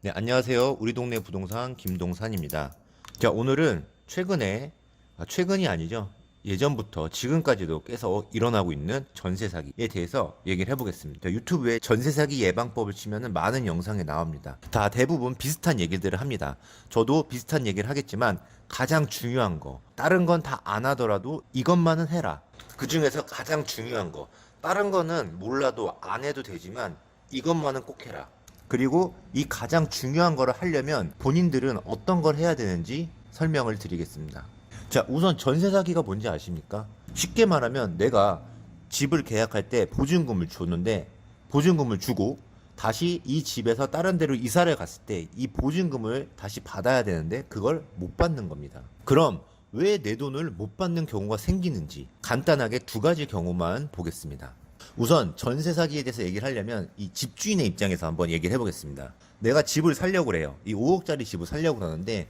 네, 안녕하세요. 우리 동네 부동산 김동산입니다. 자, 오늘은 최근이 아니죠. 예전부터 지금까지도 계속 일어나고 있는 전세 사기에 대해서 얘기를 해보겠습니다. 유튜브에 전세 사기 예방법을 치면은 많은 영상이 나옵니다. 다 대부분 비슷한 얘기들을 합니다. 저도 비슷한 얘기를 하겠지만 가장 중요한 거, 다른 건 다 안 하더라도 이것만은 해라. 그 중에서 가장 중요한 거, 다른 거는 몰라도 안 해도 되지만 이것만은 꼭 해라. 그리고 이 가장 중요한 거를 하려면 본인들은 어떤 걸 해야 되는지 설명을 드리겠습니다. 자, 우선 전세 사기가 뭔지 아십니까? 쉽게 말하면 내가 집을 계약할 때 보증금을 줬는데 보증금을 주고 다시 이 집에서 다른 데로 이사를 갔을 때 이 보증금을 다시 받아야 되는데 그걸 못 받는 겁니다. 그럼 왜 내 돈을 못 받는 경우가 생기는지 간단하게 두 가지 경우만 보겠습니다. 우선 전세 사기에 대해서 얘기를 하려면 이 집주인의 입장에서 한번 얘기를 해보겠습니다. 내가 집을 살려고 그래요. 이 5억짜리 집을 살려고 그러는데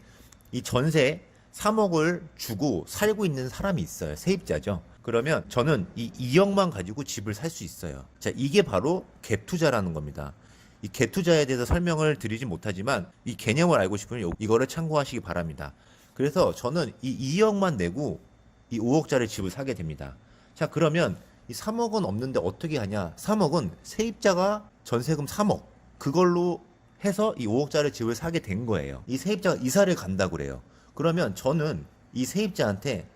이 전세 3억을 주고 살고 있는 사람이 있어요. 세입자죠. 그러면 저는 이 2억만 가지고 집을 살 수 있어요. 자, 이게 바로 갭 투자라는 겁니다. 이 갭 투자에 대해서 설명을 드리지 못하지만 이 개념을 알고 싶으면 이거를 참고하시기 바랍니다. 그래서 저는 이 2억만 내고 이 5억짜리 집을 사게 됩니다. 자, 그러면 이 3억은 없는데 어떻게 하냐? 3억은 세입자가 전세금 3억 그걸로 해서 이 5억짜리 집을 사게 된 거예요. 이 세입자가 이사를 간다고 그래요. 그러면 저는 이 세입자한테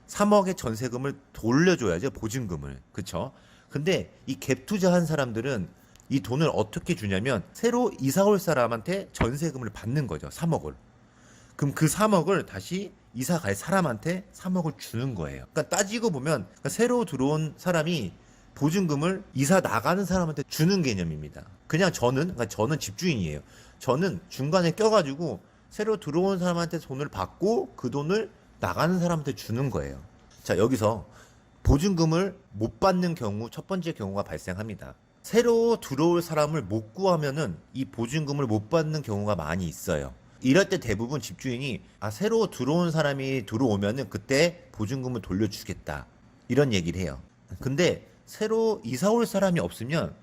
3억의 전세금을 돌려줘야죠. 보증금을. 그쵸? 근데 이 갭 투자한 사람들은 이 돈을 어떻게 주냐면 새로 이사 올 사람한테 전세금을 받는 거죠. 3억을. 그럼 그 3억을 다시 이사 갈 사람한테 3억을 주는 거예요. 그러니까 따지고 보면 그러니까 새로 들어온 사람이 보증금을 이사 나가는 사람한테 주는 개념입니다. 그러니까 저는 집주인이에요. 저는 중간에 껴가지고 새로 들어온 사람한테 돈을 받고 그 돈을 나가는 사람한테 주는 거예요. 자, 여기서 보증금을 못 받는 경우 첫 번째 경우가 발생합니다. 새로 들어올 사람을 못 구하면은 이 보증금을 못 받는 경우가 많이 있어요. 이럴 때 대부분 집주인이 새로 들어온 사람이 들어오면은 그때 보증금을 돌려주겠다 이런 얘기를 해요. 근데 새로 이사 올 사람이 없으면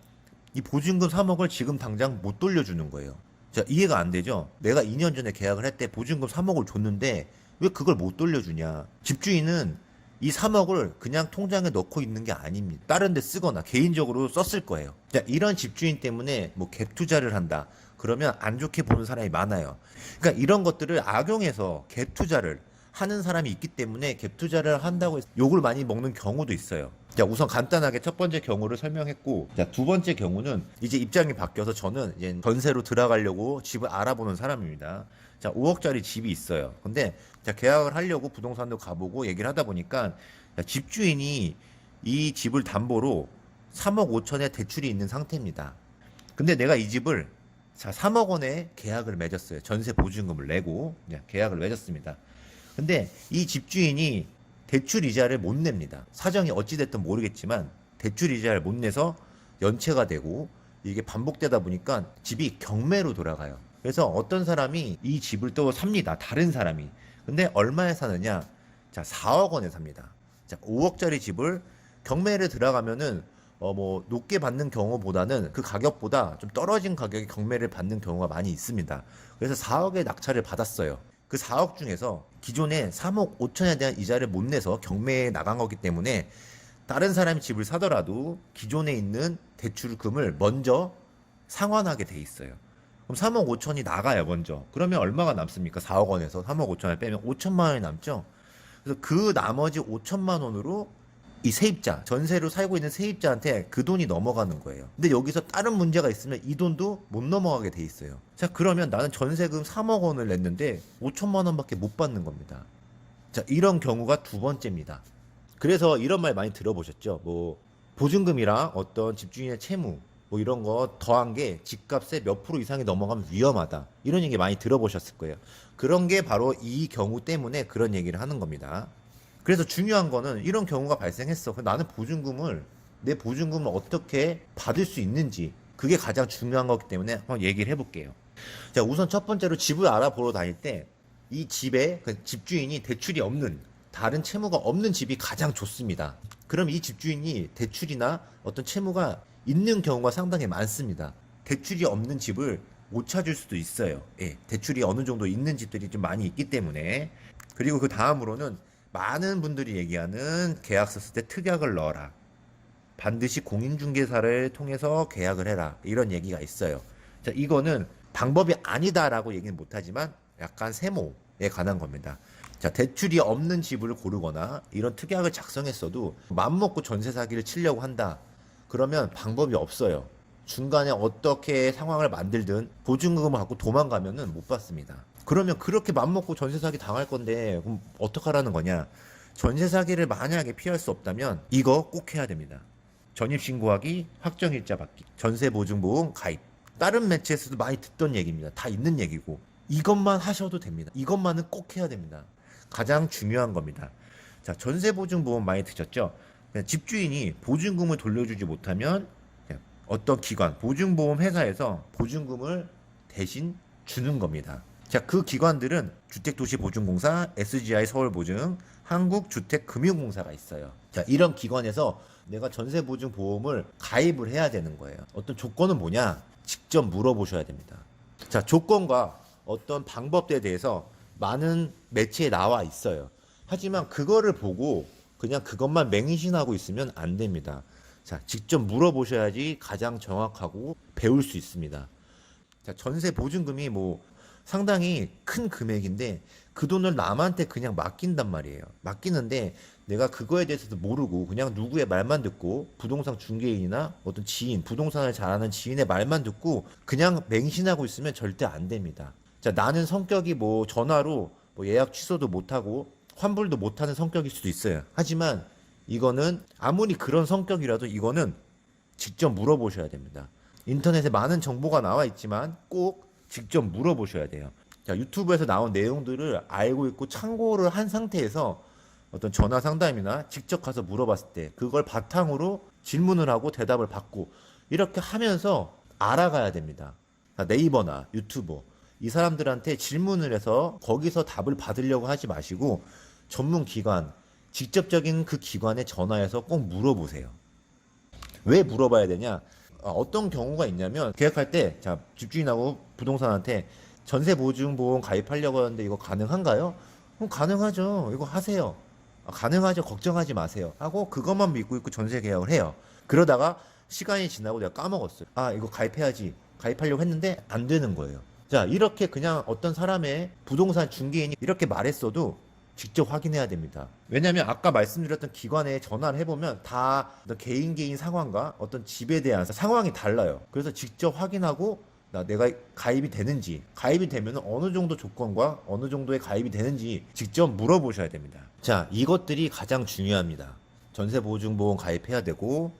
이 보증금 3억을 지금 당장 못 돌려주는 거예요. 자, 이해가 안 되죠? 내가 2년 전에 계약을 할 때 보증금 3억을 줬는데 왜 그걸 못 돌려주냐? 집주인은 이 3억을 그냥 통장에 넣고 있는 게 아닙니다. 다른 데 쓰거나 개인적으로 썼을 거예요. 자, 이런 집주인 때문에 뭐 갭 투자를 한다. 그러면 안 좋게 보는 사람이 많아요. 그러니까 이런 것들을 악용해서 갭 투자를 하는 사람이 있기 때문에 갭 투자를 한다고 해서 욕을 많이 먹는 경우도 있어요. 자, 우선 간단하게 첫 번째 경우를 설명했고, 자, 두 번째 경우는 이제 입장이 바뀌어서 저는 이제 전세로 들어가려고 집을 알아보는 사람입니다. 자, 5억짜리 집이 있어요. 근데 자, 계약을 하려고 부동산도 가보고 얘기를 하다 보니까 자, 집주인이 이 집을 담보로 3억 5천에 대출이 있는 상태입니다. 근데 내가 이 집을 자, 3억 원에 계약을 맺었어요. 전세 보증금을 내고 계약을 맺었습니다. 근데 이 집주인이 대출 이자를 못 냅니다. 사정이 어찌됐든 모르겠지만 대출 이자를 못 내서 연체가 되고 이게 반복되다 보니까 집이 경매로 돌아가요. 그래서 어떤 사람이 이 집을 또 삽니다. 다른 사람이. 근데 얼마에 사느냐? 자, 4억 원에 삽니다. 자, 5억짜리 집을 경매를 들어가면은 뭐 높게 받는 경우보다는 그 가격보다 좀 떨어진 가격에 경매를 받는 경우가 많이 있습니다. 그래서 4억의 낙찰을 받았어요. 그 4억 중에서 기존에 3억 5천에 대한 이자를 못 내서 경매에 나간 거기 때문에 다른 사람이 집을 사더라도 기존에 있는 대출금을 먼저 상환하게 돼 있어요. 그럼 3억 5천이 나가요, 먼저. 그러면 얼마가 남습니까? 4억 원에서 3억 5천을 빼면 5천만 원이 남죠? 그래서 그 나머지 5천만 원으로 이 세입자, 전세로 살고 있는 세입자한테 그 돈이 넘어가는 거예요. 근데 여기서 다른 문제가 있으면 이 돈도 못 넘어가게 돼 있어요. 자, 그러면 나는 전세금 3억 원을 냈는데 5천만 원밖에 못 받는 겁니다. 자, 이런 경우가 두 번째입니다. 그래서 이런 말 많이 들어보셨죠? 뭐 보증금이랑 어떤 집주인의 채무 뭐 이런 거 더한 게 집값의 몇 프로 이상이 넘어가면 위험하다. 이런 얘기 많이 들어보셨을 거예요. 그런 게 바로 이 경우 때문에 그런 얘기를 하는 겁니다. 그래서 중요한 거는 이런 경우가 발생했어. 나는 내 보증금을 어떻게 받을 수 있는지 그게 가장 중요한 거기 때문에 한번 얘기를 해볼게요. 자, 우선 첫 번째로 집을 알아보러 다닐 때 이 집에 그 집주인이 대출이 없는 다른 채무가 없는 집이 가장 좋습니다. 그럼 이 집주인이 대출이나 어떤 채무가 있는 경우가 상당히 많습니다. 대출이 없는 집을 못 찾을 수도 있어요. 예, 대출이 어느 정도 있는 집들이 좀 많이 있기 때문에. 그리고 그 다음으로는 많은 분들이 얘기하는 계약서 쓸 때 특약을 넣어라. 반드시 공인중개사를 통해서 계약을 해라. 이런 얘기가 있어요. 자, 이거는 방법이 아니다라고 얘기는 못하지만 약간 세모에 관한 겁니다. 자, 대출이 없는 집을 고르거나 이런 특약을 작성했어도 맘먹고 전세 사기를 치려고 한다. 그러면 방법이 없어요. 중간에 어떻게 상황을 만들든 보증금을 갖고 도망가면은 못 받습니다. 그러면 그렇게 맘먹고 전세 사기 당할 건데 그럼 어떡하라는 거냐? 전세 사기를 만약에 피할 수 없다면 이거 꼭 해야 됩니다. 전입신고하기, 확정일자 받기, 전세보증보험 가입. 다른 매체에서도 많이 듣던 얘기입니다. 다 있는 얘기고 이것만 하셔도 됩니다. 이것만은 꼭 해야 됩니다. 가장 중요한 겁니다. 자, 전세보증보험 많이 드셨죠? 집주인이 보증금을 돌려주지 못하면 어떤 기관, 보증보험 회사에서 보증금을 대신 주는 겁니다. 자, 그 기관들은 주택도시보증공사, SGI 서울보증, 한국주택금융공사가 있어요. 자, 이런 기관에서 내가 전세보증보험을 가입을 해야 되는 거예요. 어떤 조건은 뭐냐? 직접 물어보셔야 됩니다. 자, 조건과 어떤 방법에 대해서 많은 매체에 나와 있어요. 하지만 그거를 보고 그냥 그것만 맹신하고 있으면 안 됩니다. 자, 직접 물어보셔야지 가장 정확하고 배울 수 있습니다. 자, 전세 보증금이 뭐 상당히 큰 금액인데 그 돈을 남한테 그냥 맡긴단 말이에요. 맡기는데 내가 그거에 대해서도 모르고 그냥 누구의 말만 듣고 부동산 중개인이나 어떤 지인, 부동산을 잘 아는 지인의 말만 듣고 그냥 맹신하고 있으면 절대 안 됩니다. 자, 나는 성격이 뭐 전화로 뭐 예약 취소도 못하고 환불도 못하는 성격일 수도 있어요. 하지만 이거는 아무리 그런 성격이라도 이거는 직접 물어보셔야 됩니다. 인터넷에 많은 정보가 나와 있지만 꼭 직접 물어보셔야 돼요. 자, 유튜브에서 나온 내용들을 알고 있고 참고를 한 상태에서 어떤 전화 상담이나 직접 가서 물어봤을 때 그걸 바탕으로 질문을 하고 대답을 받고 이렇게 하면서 알아가야 됩니다. 네이버나 유튜브 이 사람들한테 질문을 해서 거기서 답을 받으려고 하지 마시고 전문 기관, 직접적인 그 기관에 전화해서 꼭 물어보세요. 왜 물어봐야 되냐? 어떤 경우가 있냐면 계약할 때 자, 집주인하고 부동산한테 전세보증보험 가입하려고 하는데 이거 가능한가요? 그럼 가능하죠. 이거 하세요. 가능하죠. 걱정하지 마세요. 하고 그것만 믿고 있고 전세 계약을 해요. 그러다가 시간이 지나고 내가 까먹었어요. 아, 이거 가입해야지. 가입하려고 했는데 안 되는 거예요. 자, 이렇게 그냥 어떤 사람의 부동산 중개인이 이렇게 말했어도 직접 확인해야 됩니다. 왜냐하면 아까 말씀드렸던 기관에 전화를 해보면 다 개인 상황과 어떤 집에 대한 상황이 달라요. 그래서 직접 확인하고 내가 가입이 되는지, 가입이 되면 어느 정도 조건과 어느 정도의 가입이 되는지 직접 물어보셔야 됩니다. 자, 이것들이 가장 중요합니다. 전세보증보험 가입해야 되고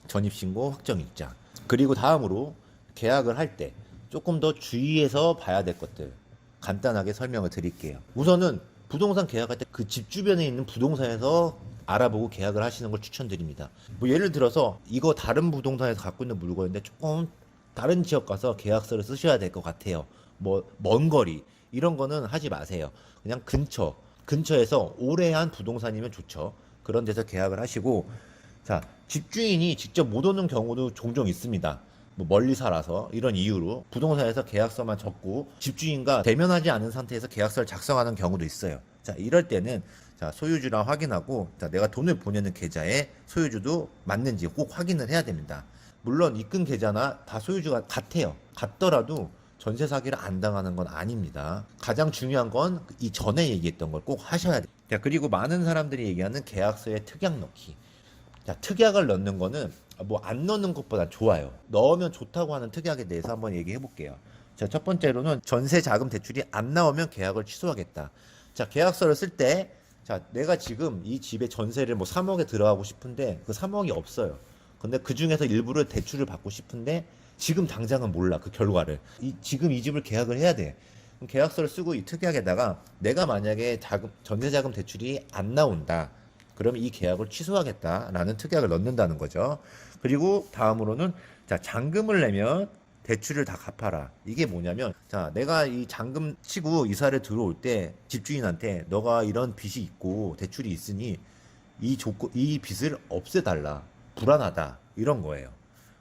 전입신고, 확정일자. 그리고 다음으로 계약을 할 때 조금 더 주의해서 봐야 될 것들 간단하게 설명을 드릴게요. 우선은 부동산 계약할 때 그 집 주변에 있는 부동산에서 알아보고 계약을 하시는 걸 추천드립니다. 뭐 예를 들어서 이거 다른 부동산에서 갖고 있는 물건인데 조금 다른 지역 가서 계약서를 쓰셔야 될 것 같아요. 뭐 먼 거리 이런 거는 하지 마세요. 그냥 근처에서 오래 한 부동산이면 좋죠. 그런 데서 계약을 하시고 자, 집주인이 직접 못 오는 경우도 종종 있습니다. 뭐 멀리 살아서 이런 이유로 부동산에서 계약서만 적고 집주인과 대면하지 않은 상태에서 계약서를 작성하는 경우도 있어요. 자, 이럴 때는 자, 소유주랑 확인하고 자, 내가 돈을 보내는 계좌에 소유주도 맞는지 꼭 확인을 해야 됩니다. 물론 입금 계좌나 다 소유주가 같아요. 같더라도 전세 사기를 안 당하는 건 아닙니다. 가장 중요한 건 이 전에 얘기했던 걸 꼭 하셔야 돼요. 자, 그리고 많은 사람들이 얘기하는 계약서에 특약 넣기. 자, 특약을 넣는 거는 뭐 안 넣는 것보다 좋아요. 넣으면 좋다고 하는 특약에 대해서 한번 얘기해 볼게요. 자, 첫 번째로는 전세 자금 대출이 안 나오면 계약을 취소하겠다. 자, 계약서를 쓸 때 자, 내가 지금 이 집에 전세를 뭐 3억에 들어가고 싶은데 그 3억이 없어요. 근데 그 중에서 일부를 대출을 받고 싶은데 지금 당장은 몰라 그 결과를. 지금 이 집을 계약을 해야 돼. 그럼 계약서를 쓰고 이 특약에다가 내가 만약에 전세 자금 대출이 안 나온다. 그러면 이 계약을 취소하겠다라는 특약을 넣는다는 거죠. 그리고 다음으로는 자, 잔금을 내면 대출을 다 갚아라. 이게 뭐냐면 자, 내가 이 잔금 치고 이사를 들어올 때 집주인한테 너가 이런 빚이 있고 대출이 있으니 이 빚을 없애달라. 불안하다. 이런 거예요.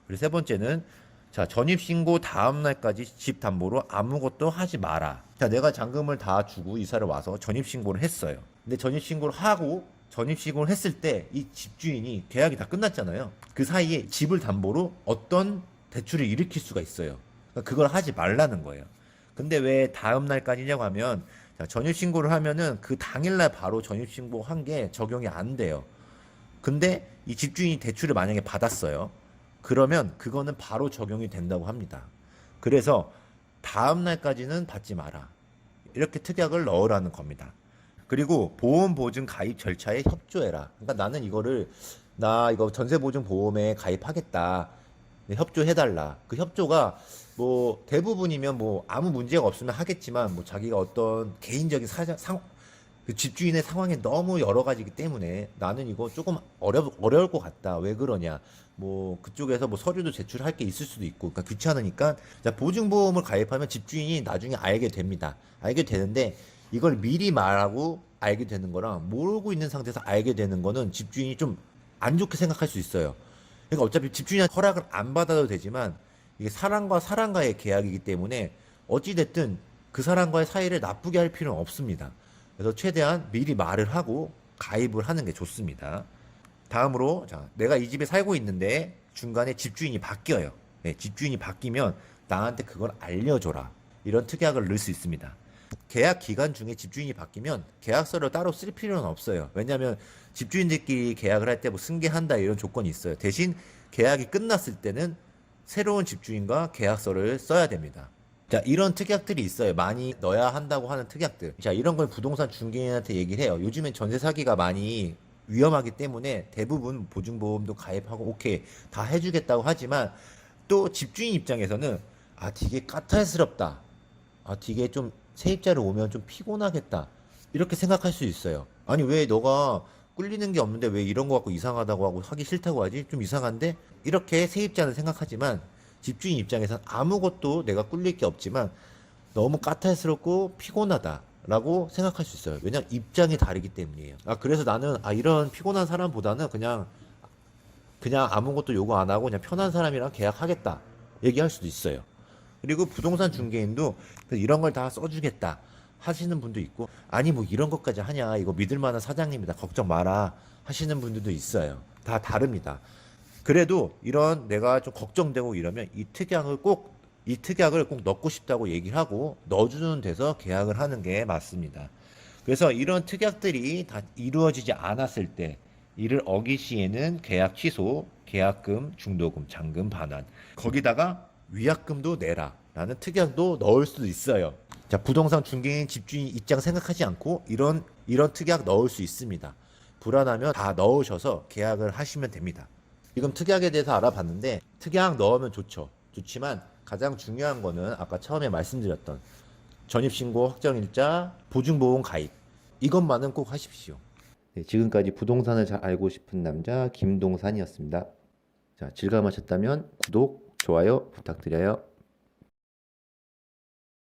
그리고 세 번째는 자, 전입신고 다음 날까지 집 담보로 아무것도 하지 마라. 자, 내가 잔금을 다 주고 이사를 와서 전입신고를 했어요. 근데 전입신고를 하고 전입신고를 했을 때 이 집주인이 계약이 다 끝났잖아요. 그 사이에 집을 담보로 어떤 대출을 일으킬 수가 있어요. 그러니까 그걸 하지 말라는 거예요. 근데 왜 다음 날까지냐고 하면, 자, 전입신고를 하면은 그 당일날 바로 전입신고 한 게 적용이 안 돼요. 근데 이 집주인이 대출을 만약에 받았어요. 그러면 그거는 바로 적용이 된다고 합니다. 그래서 다음 날까지는 받지 마라. 이렇게 특약을 넣으라는 겁니다. 그리고 보험보증 가입 절차에 협조해라. 그러니까 나는 나 이거 전세보증보험에 가입하겠다. 협조해달라. 그 협조가 뭐 대부분이면 뭐 아무 문제가 없으면 하겠지만, 뭐 자기가 어떤 개인적인 그 집주인의 상황이 너무 여러 가지이기 때문에 나는 이거 조금 어려울 것 같다. 왜 그러냐? 뭐 그쪽에서 뭐 서류도 제출할 게 있을 수도 있고, 그러니까 귀찮으니까, 자, 보증보험을 가입하면 집주인이 나중에 알게 됩니다. 알게 되는데, 이걸 미리 말하고 알게 되는 거랑 모르고 있는 상태에서 알게 되는 거는 집주인이 좀 안 좋게 생각할 수 있어요. 그러니까 어차피 집주인한테 허락을 안 받아도 되지만, 이게 사람과 사람과의 계약이기 때문에 어찌됐든 그 사람과의 사이를 나쁘게 할 필요는 없습니다. 그래서 최대한 미리 말을 하고 가입을 하는 게 좋습니다. 다음으로, 자, 내가 이 집에 살고 있는데 중간에 집주인이 바뀌어요. 네, 집주인이 바뀌면 나한테 그걸 알려줘라. 이런 특약을 넣을 수 있습니다. 계약 기간 중에 집주인이 바뀌면 계약서를 따로 쓸 필요는 없어요. 왜냐하면 집주인들끼리 계약을 할 때 뭐 승계한다 이런 조건이 있어요. 대신 계약이 끝났을 때는 새로운 집주인과 계약서를 써야 됩니다. 자, 이런 특약들이 있어요. 많이 넣어야 한다고 하는 특약들. 자, 이런 걸 부동산 중개인한테 얘기를 해요. 요즘엔 전세 사기가 많이 위험하기 때문에 대부분 보증보험도 가입하고 오케이 다 해주겠다고 하지만, 또 집주인 입장에서는 되게 까탈스럽다. 되게 좀 세입자를 오면 좀 피곤하겠다. 이렇게 생각할 수 있어요. 아니, 왜 너가 꿀리는 게 없는데 왜 이런 거 갖고 이상하다고 하고 하기 싫다고 하지? 좀 이상한데? 이렇게 세입자는 생각하지만, 집주인 입장에서는 아무것도 내가 꿀릴 게 없지만 너무 까탈스럽고 피곤하다라고 생각할 수 있어요. 왜냐면 입장이 다르기 때문이에요. 그래서 나는 이런 피곤한 사람보다는 그냥 아무것도 요구 안 하고 그냥 편한 사람이랑 계약하겠다 얘기할 수도 있어요. 그리고 부동산 중개인도 이런 걸 다 써주겠다 하시는 분도 있고, 아니 뭐 이런 것까지 하냐, 이거 믿을 만한 사장님이다, 걱정 마라 하시는 분들도 있어요. 다 다릅니다. 그래도 이런 내가 좀 걱정되고 이러면 이 특약을 꼭 넣고 싶다고 얘기를 하고 넣어주는 데서 계약을 하는 게 맞습니다. 그래서 이런 특약들이 다 이루어지지 않았을 때, 이를 어길 시에는 계약 취소, 계약금, 중도금, 잔금 반환, 거기다가 위약금도 내라 라는 특약도 넣을 수도 있어요. 자, 부동산 중개인 집주인 입장 생각하지 않고 이런 특약 넣을 수 있습니다. 불안하면 다 넣으셔서 계약을 하시면 됩니다. 지금 특약에 대해서 알아봤는데, 특약 넣으면 좋지만 가장 중요한 거는 아까 처음에 말씀드렸던 전입신고 확정일자, 보증보험 가입, 이것만은 꼭 하십시오. 네, 지금까지 부동산을 잘 알고 싶은 남자 김동산이었습니다. 자, 즐거우셨다면 구독, 좋아요 부탁드려요.